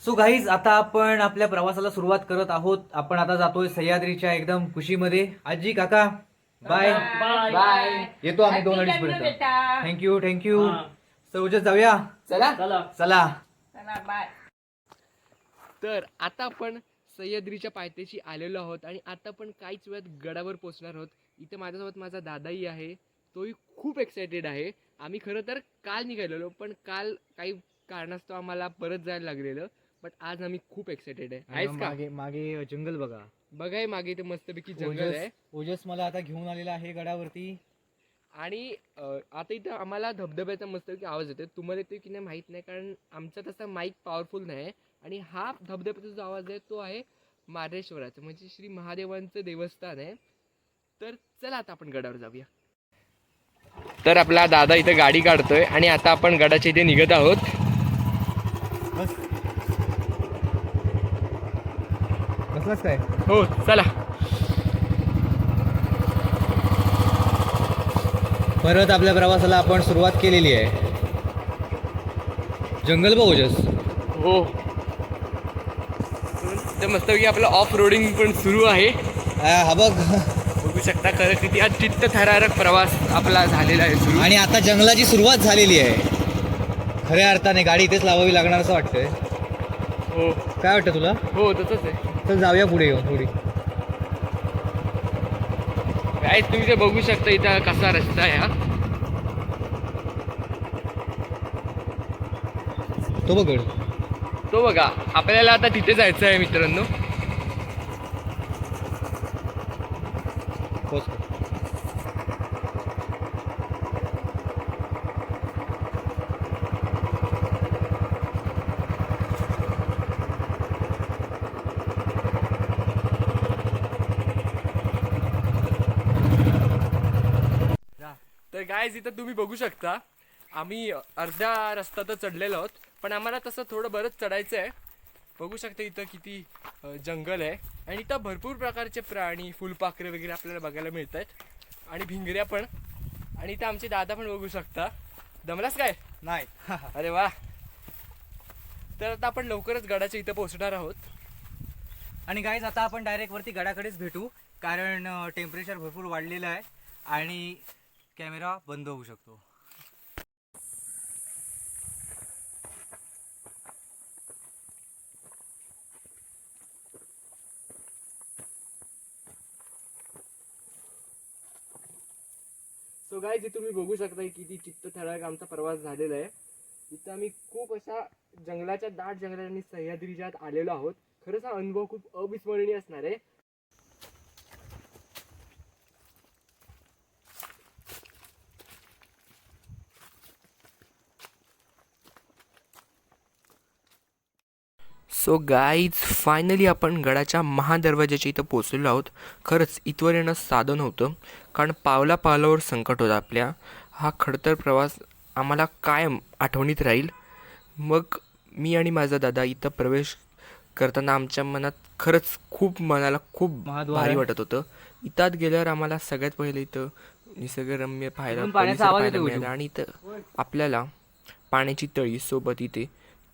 So guys आता आपण आपल्या प्रवासाला सुरुवात करत आहोत. आपण आता जातोय सह्याद्रीच्या एकदम खुशीमध्ये. आजी काका बाय बाय. येतो आम्ही 2:30 पर्यंत. Thank you thank you. सर जाऊया. चला चला. बाय. तर आता आपण सह्याद्रीच्या पायथ्याशी आलेलो आहोत आणि आता आपण काहीच वेळात गडावर पोहोचणार आहोत. इथे माझ्यासोबत माझा दादाही आहे, तोही खूप एक्सायटेड आहे. आम्ही खरं तर काल निघालेलो, पण काल काही कारणास्तव आम्हाला परत जायला लागलेलं. बट आज आम्ही खूप एक्सायटेड आहे. आहेस का? मागे मागे जंगल बघा. बघाय मागे इथे मस्तपैकी जंगल आहे ओजस मला आता घेऊन आलेला आहे गडावरती. आणि आता इथं आम्हाला धबधब्याचा मस्तपैकी आवाज येतो. तुम्हाला येतो की नाही माहीत नाही, कारण आमचा तसा माईक पॉवरफुल नाही. आणि हा धबधब्याचा जो आवाज आहे तो आहे मार्लेश्वराचा, म्हणजे श्री महादेवांचं देवस्थान आहे. तर चला आता आपण गडावर जाऊया. तर आपला दादा इथं गाडी काढतोय आणि आता आपण गडाच्या इथे निघत आहोत. बसलास काय? हो चला. परत आपल्या प्रवासाला आपण सुरुवात केलेली आहे. जंगल बघ ओजस. हो, तर मस्तपैकी आपलं ऑफ रोडिंग पण सुरू आहे. हा बघ. बघू शकता खरं किती चित्त थरारक प्रवास आपला झालेला आहे सुरू. आणि आता जंगलाची सुरुवात झालेली आहे. खऱ्या अर्थाने गाडी इथेच लावावी लागणार असं वाटतंय. हो काय वाटतं तुला? हो तसंच आहे. तर जाऊया पुढे येऊन थोडी. काय तुम्ही ते बघू शकता इथं कसा रस्ता आहे हा. तो बघ. तो बघा, आपल्याला आता तिथे जायचं आहे मित्रांनो. तर गायज इथं तुम्ही बघू शकता आम्ही अर्ध्या रस्ता तर चढलेलो आहोत, पण आम्हाला तसं थोडं बरंच चढायचं आहे. बघू शकता इथं किती जंगल आहे आणि इथं भरपूर प्रकारचे प्राणी, फुलपाखरे वगैरे आपल्याला बघायला मिळत आहेत आणि भिंगऱ्या पण. आणि इथं आमचे दादा पण बघू शकता. दमलास काय? नाही. अरे वा. तर आता आपण लवकरच गडाच्या इथं पोहोचणार आहोत. आणि गाईज आता आपण डायरेक्ट वरती गडाकडेच भेटू, कारण टेम्परेचर भरपूर वाढलेलं आहे आणि कॅमेरा बंद होऊ शकतो. सो गाईज इथं तुम्ही बघू शकता किती चित्तथरारक आमचा प्रवास झालेला आहे. इथं आम्ही खूप अशा जंगलाच्या दाट जंगलात आणि सह्याद्रीच्या आत आलेलो आहोत. खरंच हा अनुभव खूप अविस्मरणीय असणार आहे. सो गाईज फायनली आपण गडाच्या महादरवाजाच्या इथं पोचलेलो आहोत. खरंच इथवर येणं साधं नव्हतं, कारण पावला पावलावर संकट होतं आपल्या. हा खडतर प्रवास आम्हाला कायम आठवणीत राहील. मग मी आणि माझा दादा इथं प्रवेश करताना आमच्या मनात खरंच मनाला खूप भारी वाटत होतं. इथं आत गेल्यावर आम्हाला सगळ्यात पहिले इथं निसर्गरम्य इथून पाण्याचा आवाज येतो मिळाला आणि इथं आपल्याला पाण्याची तळी सोबत इथे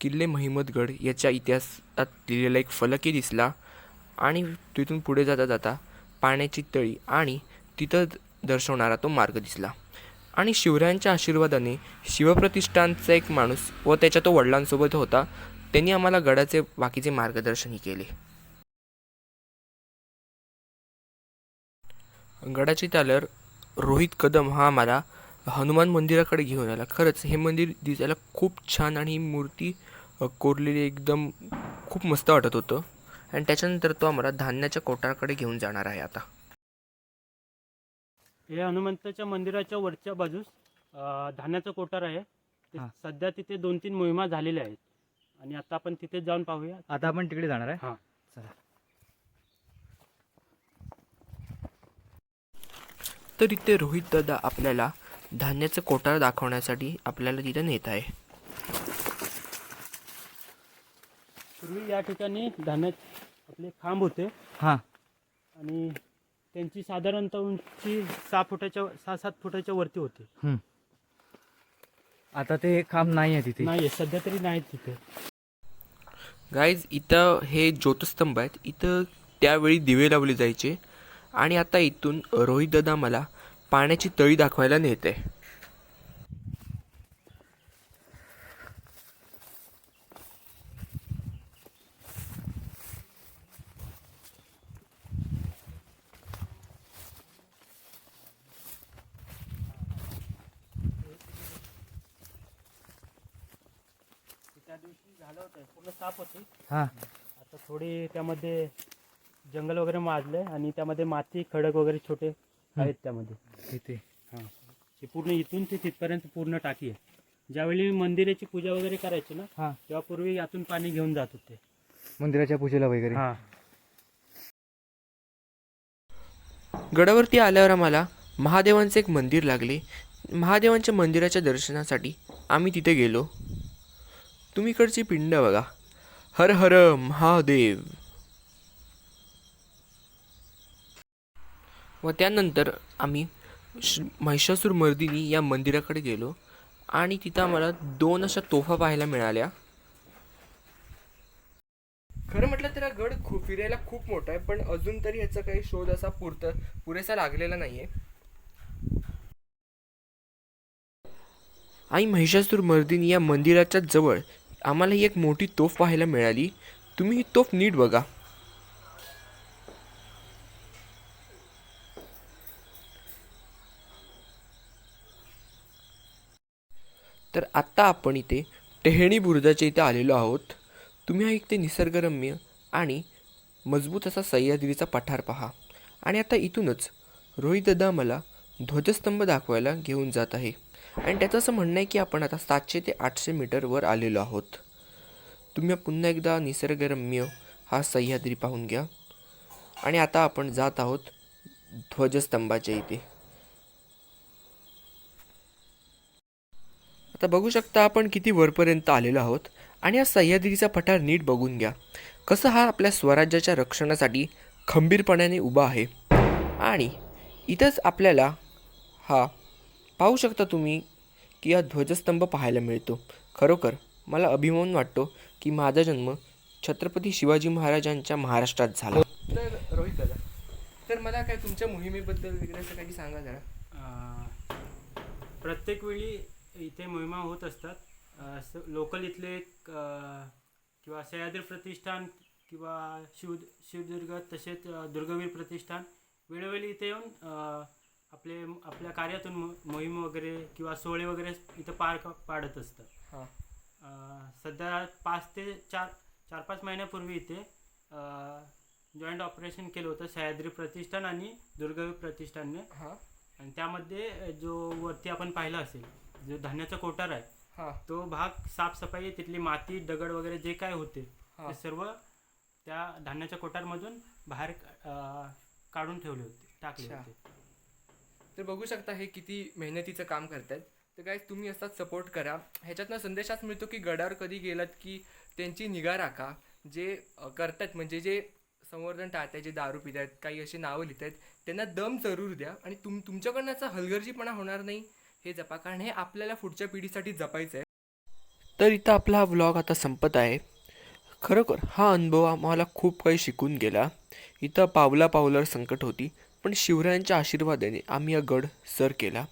किल्ले महिमतगड याच्या इतिहासात लिहिलेला एक फलकही दिसला. आणि तिथून पुढे जाता जाता पाण्याची तळी आणि तिथं दर्शवणारा तो मार्ग दिसला. आणि शिवरायांच्या आशीर्वादाने शिवप्रतिष्ठानचा एक माणूस व त्याच्या तो वडिलांसोबत होता, त्यांनी आम्हाला गडाचे बाकीचे मार्गदर्शनही केले. गडाची आल्यावर रोहित कदम हा आम्हाला हनुमान मंदिराकडे घेऊन आला. खरंच हे मंदिर दिसायला खूप छान आणि मूर्ती कोरलेली एकदम खूप मस्त वाटत होतं. आणि त्याच्यानंतर तो आम्हाला धान्याच्या कोठाराकडे घेऊन जाणार आहे. आता हे हनुमंताच्या मंदिराच्या वरच्या बाजूस धान्याचं कोठार आहे. सध्या तिथे 2-3 मोहिमा झालेल्या आहेत आणि आता आपण तिथे जाऊन पाहूया. आता आपण तिकडे जाणार आहे. हां चला. तर इथे रोहित दादा आपल्याला धान्याचं कोठार दाखवण्यासाठी आपल्याला तिथे नेत आहे. पूर्वी या ठिकाणी धान्याचे आपले खांब होते हां. आणि त्यांची साधारणतः उंची 6-7 फुटाच्या वरती होती. आता ते काम नाही आहे तिथे. नाही सध्या तरी नाही तिथे. गाईज इथं हे ज्योतस्तंभ आहेत, इथं त्यावेळी दिवे लावले जायचे. आणि आता इथून रोहित दादा मला पाण्याची तळी दाखवायला नेते. त्या दिवशी झालं होतं पूर्ण साफ होती. हां आता थोडी त्यामध्ये जंगल वगैरे माजलंय आणि त्यामध्ये माती खडक वगैरे छोटे आहेत त्यामध्ये. इथे हां ते पूर्ण इथून ते तिथपर्यंत पूर्ण टाकी आहे. ज्यावेळी मंदिराची पूजा वगैरे करायची ना हां तेव्हा पूर्वी यातून पाणी घेऊन जात होते. मंदिराच्या पूजेला वगैरे. हां गडावरती आल्यावर आम्हाला महादेवांचे एक मंदिर लागले. महादेवांच्या मंदिराच्या दर्शनासाठी आम्ही तिथे गेलो. तुम्ही इकडची पिंड बघा. हर हर महादेव. व त्यानंतर आम्ही महिषासूर मर्दिनी या मंदिराकडे गेलो आणि तिथं आम्हाला 2 अशा तोफा पाहायला मिळाल्या. खरं म्हटलं तर हा गड फिरायला खूप मोठा आहे, पण अजून तरी याचा काही शोध असा पुरेसा लागलेला नाहीये. आणि महिषासूर मर्दिनी या मंदिराच्या जवळ आम्हाला ही एक मोठी तोफ पाहायला मिळाली. तुम्ही ही तोफ नीट बघा. तर आत्ता आपण इथे टेहणी बुरुजाच्या इथे आलेलो आहोत. तुम्ही हा इथे निसर्गरम्य आणि मजबूत असा सह्याद्रीचा पठार पहा. आणि आता इथूनच रोहित दादा मला ध्वजस्तंभ दाखवायला घेऊन जात आहे. आणि त्याचं असं म्हणणं आहे की आपण आता 700 ते 800 मीटर वर आलेलो आहोत. तुम्ही पुन्हा एकदा निसर्गरम्य हा सह्याद्री पाहून घ्या. आणि आता आपण जात आहोत ध्वजस्तंभाच्या इथे. आता बघू शकता आपण किती वरपर्यंत आलेलो आहोत. आणि हा सह्याद्रीचा पठार नीट बघून घ्या. कसं हा आपल्या स्वराज्याच्या रक्षणासाठी खंबीरपणाने उभा आहे. आणि इथंच आपल्याला हा पाहू शकता तुम्ही की हा ध्वजस्तंभ पाहायला मिळतो. खरोखर मला अभिमान वाटतो की माझा जन्म छत्रपती शिवाजी महाराजांच्या महाराष्ट्रात झाला. तर रोहित दादा, तर मला काय तुमच्या मोहिमेबद्दल वगैरे असं काही सांगा जरा. प्रत्येक वेळी इथे मोहिमा होत असतात. लोकल इथले किंवा सह्याद्री प्रतिष्ठान किंवा शिवदुर्ग तसेच दुर्गवीर प्रतिष्ठान वेळोवेळी इथे येऊन आपल्या कार्यातून मोहीम वगैरे किंवा सोहळे वगैरे इथं पाडत असतात. हां सध्या 5 ते 4-5 महिन्यापूर्वी इथे जॉईंट ऑपरेशन केलं होतं सह्याद्री प्रतिष्ठान आणि दुर्गवीर प्रतिष्ठानने. हां आणि त्यामध्ये जो वरती आपण पाहिला असेल जो धान्याचा कोठार आहे हां तो भाग साफसफाई, तिथली माती दगड वगैरे जे काय होते ते सर्व त्या धान्याच्या कोठारमधून बाहेर काढून ठेवले होते, टाकले होते. तर बघू शकता हे किती मेहनतीचं काम करतात. तर काय तुम्ही असंच सपोर्ट करा. ह्याच्यातनं संदेश हाच मिळतो की गडावर कधी गेलात की त्यांची निगा राखा. जे करतात म्हणजे जे संवर्धन टाळतात, जे दारू पितात, काही अशी नावं लिहित आहेत, त्यांना दम जरूर द्या. आणि तुमच्याकडनं याचा हलगर्जीपणा होणार नाही हे जपा, कारण हे आपल्याला पुढच्या पिढीसाठी जपायचं आहे. तर इथं आपला हा व्लॉग आता संपत आहे. खरोखर हा अनुभव आम्हाला खूप काही शिकून गेला. इथं पावलापावलावर संकट होती, पण शिवरायांच्या आशीर्वादाने आम्ही हा गड सर केला.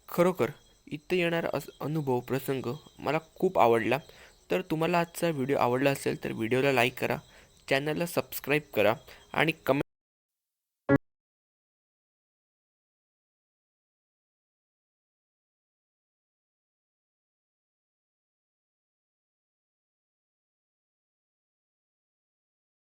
खरोखर इथं येणारा अनुभव प्रसंग मला खूप आवडला. तर तुम्हाला आजचा व्हिडिओ आवडला असेल तर व्हिडिओला लाईक करा, चॅनलला सबस्क्राईब करा आणि कमेंट